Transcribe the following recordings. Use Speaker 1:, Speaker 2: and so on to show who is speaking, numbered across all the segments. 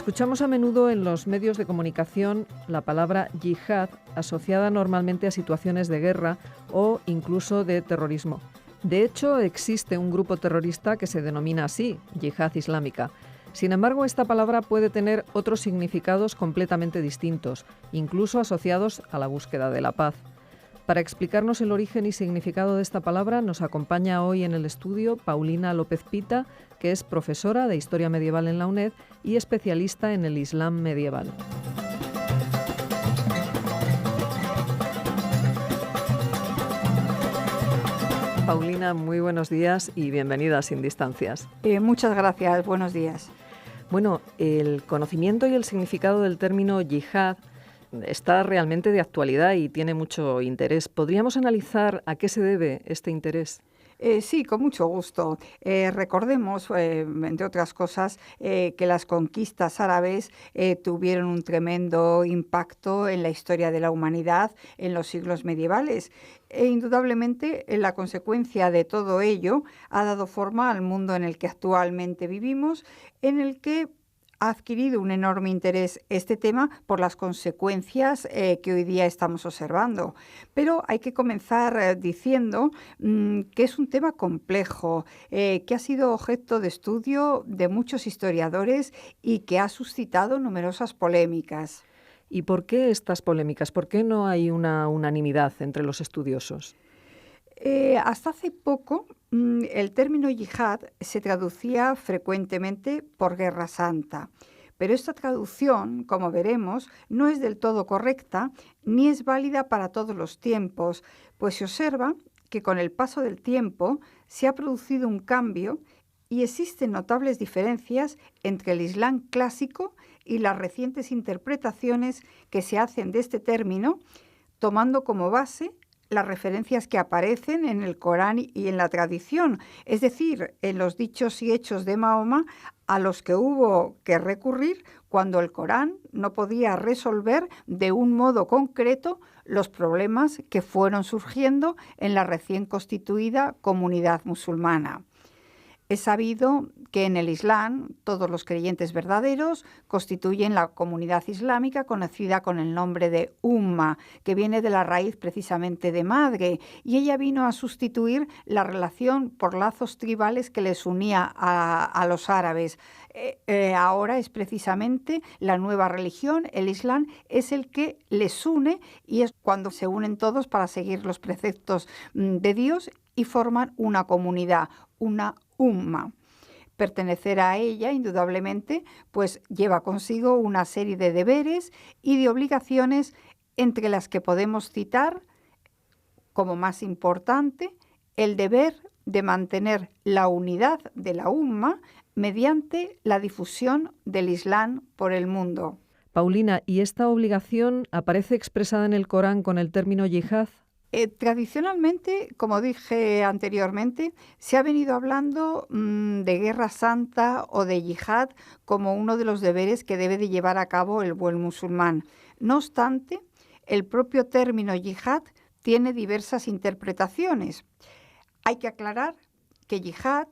Speaker 1: Escuchamos a menudo en los medios de comunicación la palabra yihad asociada normalmente a situaciones de guerra o incluso de terrorismo. De hecho, existe un grupo terrorista que se denomina así, Yihad Islámica. Sin embargo, esta palabra puede tener otros significados completamente distintos, incluso asociados a la búsqueda de la paz. Para explicarnos el origen y significado de esta palabra, nos acompaña hoy en el estudio Paulina López Pita, que es profesora de Historia Medieval en la UNED y especialista en el Islam medieval. Paulina, muy buenos días y bienvenida a Sin Distancias.
Speaker 2: Muchas gracias, buenos días.
Speaker 1: Bueno, el conocimiento y el significado del término yihad está realmente de actualidad y tiene mucho interés. ¿Podríamos analizar a qué se debe este interés?
Speaker 2: Sí, con mucho gusto. Recordemos, entre otras cosas, que las conquistas árabes tuvieron un tremendo impacto en la historia de la humanidad en los siglos medievales. E indudablemente, la consecuencia de todo ello ha dado forma al mundo en el que actualmente vivimos, en el que ha adquirido un enorme interés este tema por las consecuencias que hoy día estamos observando. Pero hay que comenzar diciendo que es un tema complejo, que ha sido objeto de estudio de muchos historiadores y que ha suscitado numerosas polémicas.
Speaker 1: ¿Y por qué estas polémicas? ¿Por qué no hay una unanimidad entre los estudiosos?
Speaker 2: Hasta hace poco, el término yihad se traducía frecuentemente por Guerra Santa, pero esta traducción, como veremos, no es del todo correcta ni es válida para todos los tiempos, pues se observa que con el paso del tiempo se ha producido un cambio y existen notables diferencias entre el Islam clásico y las recientes interpretaciones que se hacen de este término, tomando como base las referencias que aparecen en el Corán y en la tradición, es decir, en los dichos y hechos de Mahoma a los que hubo que recurrir cuando el Corán no podía resolver de un modo concreto los problemas que fueron surgiendo en la recién constituida comunidad musulmana. Es sabido que en el Islam todos los creyentes verdaderos constituyen la comunidad islámica conocida con el nombre de Umma, que viene de la raíz precisamente de madre, y ella vino a sustituir la relación por lazos tribales que les unía a los árabes. Ahora es precisamente la nueva religión, el Islam, es el que les une y es cuando se unen todos para seguir los preceptos de Dios y forman una comunidad, una Umma. Pertenecer a ella, indudablemente, pues lleva consigo una serie de deberes y de obligaciones entre las que podemos citar como más importante el deber de mantener la unidad de la Umma mediante la difusión del Islam por el mundo.
Speaker 1: Paulina, ¿y esta obligación aparece expresada en el Corán con el término yihad?
Speaker 2: Tradicionalmente, como dije anteriormente, se ha venido hablando de Guerra Santa o de yihad como uno de los deberes que debe de llevar a cabo el buen musulmán. No obstante, el propio término yihad tiene diversas interpretaciones. Hay que aclarar que yihad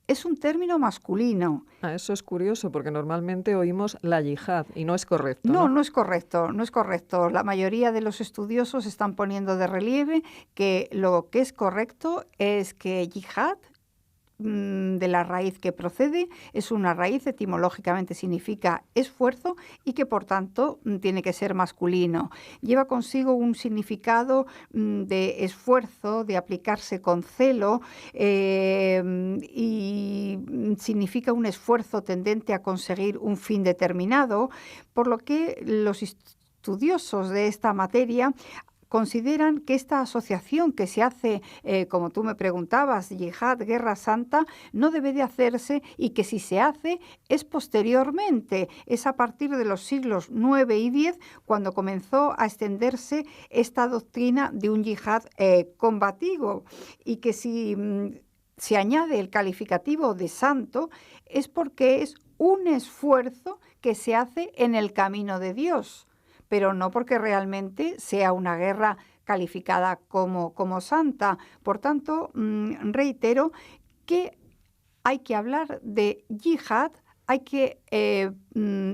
Speaker 2: es un término masculino.
Speaker 1: Eso es curioso porque normalmente oímos la yihad y no es correcto.
Speaker 2: No es correcto, no es correcto. La mayoría de los estudiosos están poniendo de relieve que lo que es correcto es que yihad, de la raíz que procede, es una raíz, etimológicamente significa esfuerzo y que por tanto tiene que ser masculino. Lleva consigo un significado de esfuerzo, de aplicarse con celo y significa un esfuerzo tendente a conseguir un fin determinado, por lo que los estudiosos de esta materia consideran que esta asociación que se hace, como tú me preguntabas, yihad, Guerra Santa, no debe de hacerse y que si se hace es posteriormente, es a partir de los siglos IX y X cuando comenzó a extenderse esta doctrina de un yihad combativo y que si se añade el calificativo de santo es porque es un esfuerzo que se hace en el camino de Dios, pero no porque realmente sea una guerra calificada como santa. Por tanto, reitero que hay que hablar de yihad hay que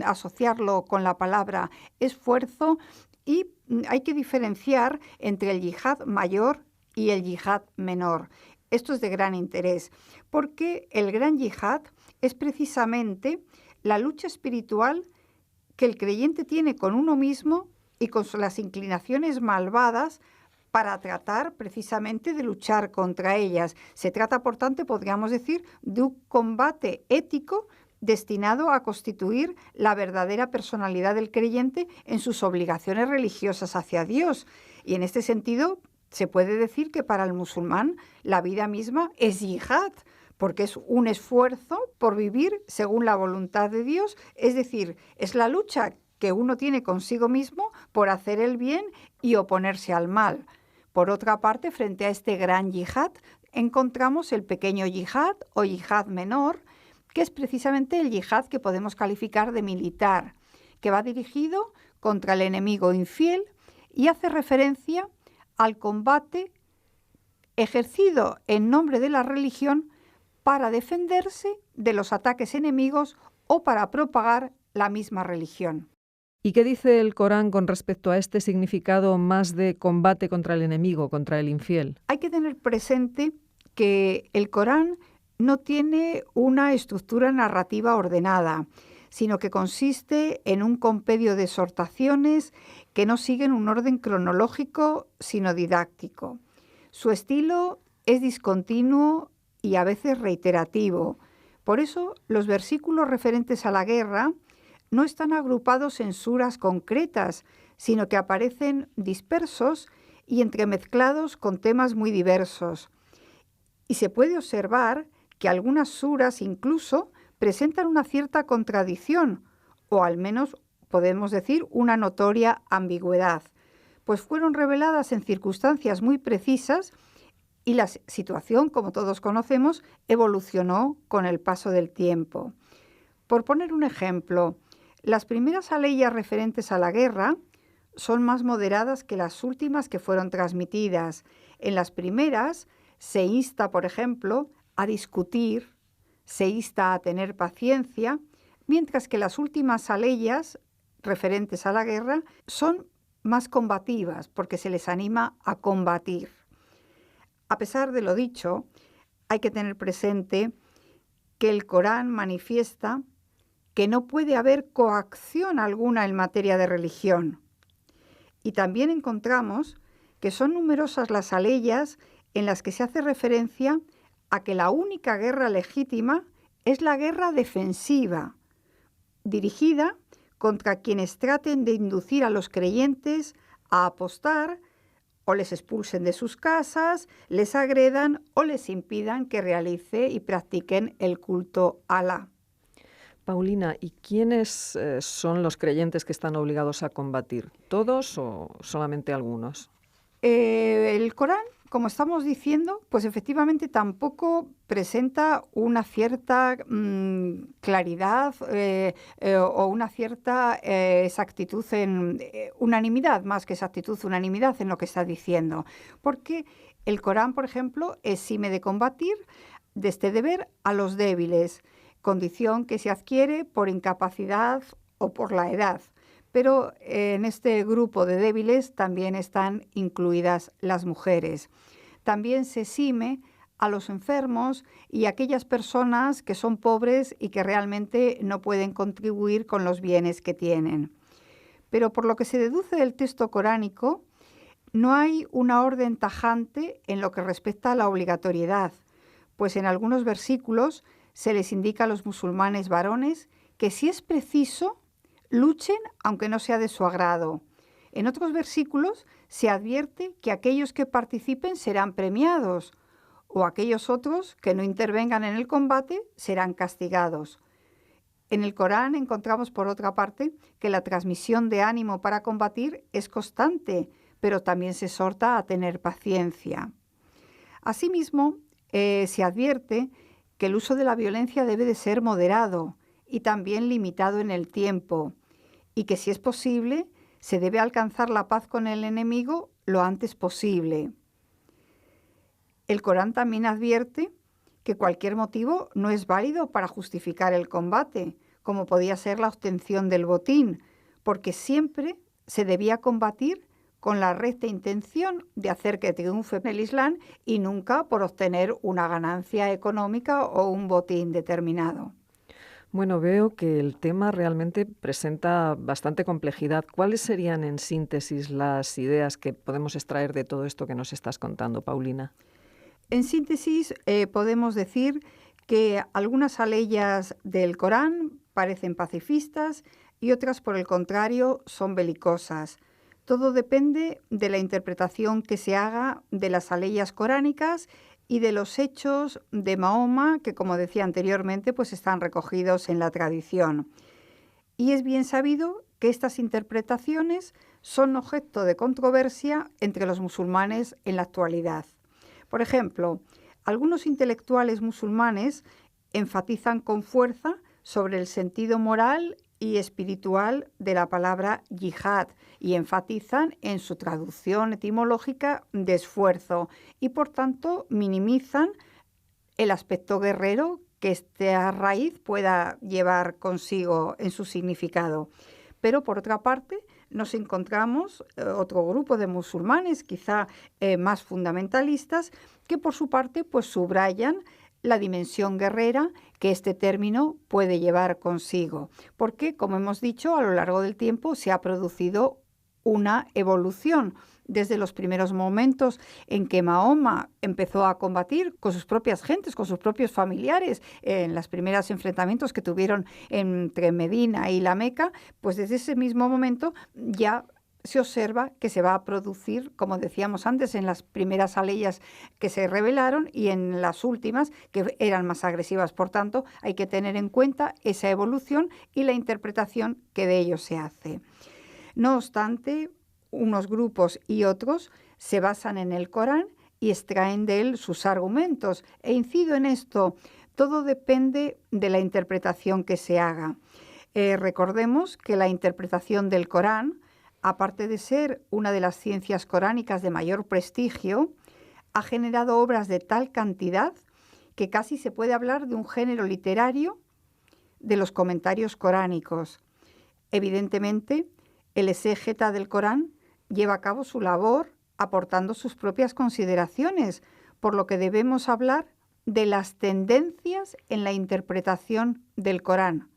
Speaker 2: asociarlo con la palabra esfuerzo y hay que diferenciar entre el yihad mayor y el yihad menor. Esto es de gran interés, porque el gran yihad es precisamente la lucha espiritual que el creyente tiene con uno mismo y con las inclinaciones malvadas para tratar precisamente de luchar contra ellas. Se trata, por tanto, podríamos decir, de un combate ético destinado a constituir la verdadera personalidad del creyente en sus obligaciones religiosas hacia Dios. Y en este sentido, se puede decir que para el musulmán la vida misma es yihad, porque es un esfuerzo por vivir según la voluntad de Dios, es decir, es la lucha que uno tiene consigo mismo por hacer el bien y oponerse al mal. Por otra parte, frente a este gran yihad, encontramos el pequeño yihad o yihad menor, que es precisamente el yihad que podemos calificar de militar, que va dirigido contra el enemigo infiel y hace referencia al combate ejercido en nombre de la religión para defenderse de los ataques enemigos o para propagar la misma religión.
Speaker 1: ¿Y qué dice el Corán con respecto a este significado más de combate contra el enemigo, contra el infiel?
Speaker 2: Hay que tener presente que el Corán no tiene una estructura narrativa ordenada, sino que consiste en un compendio de exhortaciones que no siguen un orden cronológico, sino didáctico. Su estilo es discontinuo y a veces reiterativo. Por eso, los versículos referentes a la guerra no están agrupados en suras concretas, sino que aparecen dispersos y entremezclados con temas muy diversos. Y se puede observar que algunas suras incluso presentan una cierta contradicción, o al menos podemos decir una notoria ambigüedad, pues fueron reveladas en circunstancias muy precisas y la situación, como todos conocemos, evolucionó con el paso del tiempo. Por poner un ejemplo, las primeras aleyas referentes a la guerra son más moderadas que las últimas que fueron transmitidas. En las primeras se insta, por ejemplo, a discutir, se insta a tener paciencia, mientras que las últimas aleyas referentes a la guerra son más combativas, porque se les anima a combatir. A pesar de lo dicho, hay que tener presente que el Corán manifiesta que no puede haber coacción alguna en materia de religión. Y también encontramos que son numerosas las aleyas en las que se hace referencia a que la única guerra legítima es la guerra defensiva, dirigida contra quienes traten de inducir a los creyentes a apostar o les expulsen de sus casas, les agredan o les impidan que realice y practiquen el culto a Alá.
Speaker 1: Paulina, ¿y quiénes son los creyentes que están obligados a combatir? ¿Todos o solamente algunos?
Speaker 2: El Corán, como estamos diciendo, pues efectivamente tampoco presenta una cierta claridad o una cierta exactitud unanimidad, más que exactitud, unanimidad en lo que está diciendo. Porque el Corán, por ejemplo, exime de combatir de este deber a los débiles, condición que se adquiere por incapacidad o por la edad. Pero en este grupo de débiles también están incluidas las mujeres. También se exime a los enfermos y a aquellas personas que son pobres y que realmente no pueden contribuir con los bienes que tienen. Pero por lo que se deduce del texto coránico, no hay una orden tajante en lo que respecta a la obligatoriedad, pues en algunos versículos se les indica a los musulmanes varones que si es preciso, luchen aunque no sea de su agrado. En otros versículos se advierte que aquellos que participen serán premiados, o aquellos otros que no intervengan en el combate serán castigados. En el Corán encontramos, por otra parte, que la transmisión de ánimo para combatir es constante, pero también se exhorta a tener paciencia. Asimismo, se advierte que el uso de la violencia debe de ser moderado y también limitado en el tiempo, y que si es posible, se debe alcanzar la paz con el enemigo lo antes posible. El Corán también advierte que cualquier motivo no es válido para justificar el combate, como podía ser la obtención del botín, porque siempre se debía combatir con la recta intención de hacer que triunfe el Islam y nunca por obtener una ganancia económica o un botín determinado.
Speaker 1: Bueno, veo que el tema realmente presenta bastante complejidad. ¿Cuáles serían, en síntesis, las ideas que podemos extraer de todo esto que nos estás contando, Paulina?
Speaker 2: En síntesis, podemos decir que algunas aleyas del Corán parecen pacifistas y otras, por el contrario, son belicosas. Todo depende de la interpretación que se haga de las aleyas coránicas y de los hechos de Mahoma, que, como decía anteriormente, pues están recogidos en la tradición. Y es bien sabido que estas interpretaciones son objeto de controversia entre los musulmanes en la actualidad. Por ejemplo, algunos intelectuales musulmanes enfatizan con fuerza sobre el sentido moral y espiritual de la palabra yihad y enfatizan en su traducción etimológica de esfuerzo y, por tanto, minimizan el aspecto guerrero que esta raíz pueda llevar consigo en su significado. Pero, por otra parte, nos encontramos otro grupo de musulmanes, quizá más fundamentalistas, que por su parte pues subrayan la dimensión guerrera que este término puede llevar consigo, porque, como hemos dicho, a lo largo del tiempo se ha producido una evolución desde los primeros momentos en que Mahoma empezó a combatir con sus propias gentes, con sus propios familiares, en los primeros enfrentamientos que tuvieron entre Medina y la Meca, pues desde ese mismo momento ya se observa que se va a producir, como decíamos antes, en las primeras aleyas que se revelaron y en las últimas que eran más agresivas. Por tanto, hay que tener en cuenta esa evolución y la interpretación que de ello se hace. No obstante, unos grupos y otros se basan en el Corán y extraen de él sus argumentos. E incido en esto, todo depende de la interpretación que se haga. Recordemos que la interpretación del Corán, aparte de ser una de las ciencias coránicas de mayor prestigio, ha generado obras de tal cantidad que casi se puede hablar de un género literario de los comentarios coránicos. Evidentemente, el exégeta del Corán lleva a cabo su labor aportando sus propias consideraciones, por lo que debemos hablar de las tendencias en la interpretación del Corán,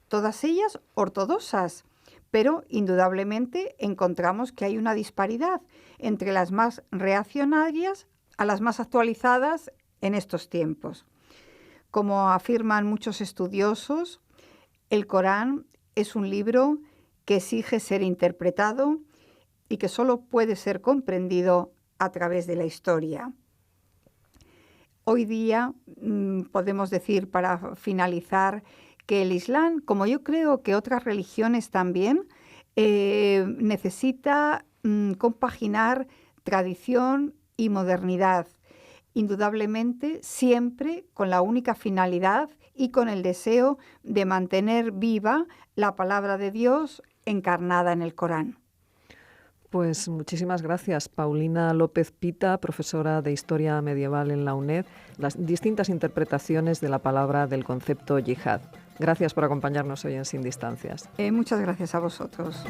Speaker 2: todas ellas ortodoxas, pero indudablemente encontramos que hay una disparidad entre las más reaccionarias a las más actualizadas en estos tiempos. Como afirman muchos estudiosos, el Corán es un libro que exige ser interpretado y que solo puede ser comprendido a través de la historia. Hoy día podemos decir, para finalizar, que el Islam, como yo creo que otras religiones también, necesita compaginar tradición y modernidad, indudablemente siempre con la única finalidad y con el deseo de mantener viva la palabra de Dios encarnada en el Corán.
Speaker 1: Pues muchísimas gracias, Paulina López Pita, profesora de Historia Medieval en la UNED, las distintas interpretaciones de la palabra del concepto yihad. Gracias por acompañarnos hoy en Sin Distancias.
Speaker 2: Muchas gracias a vosotros.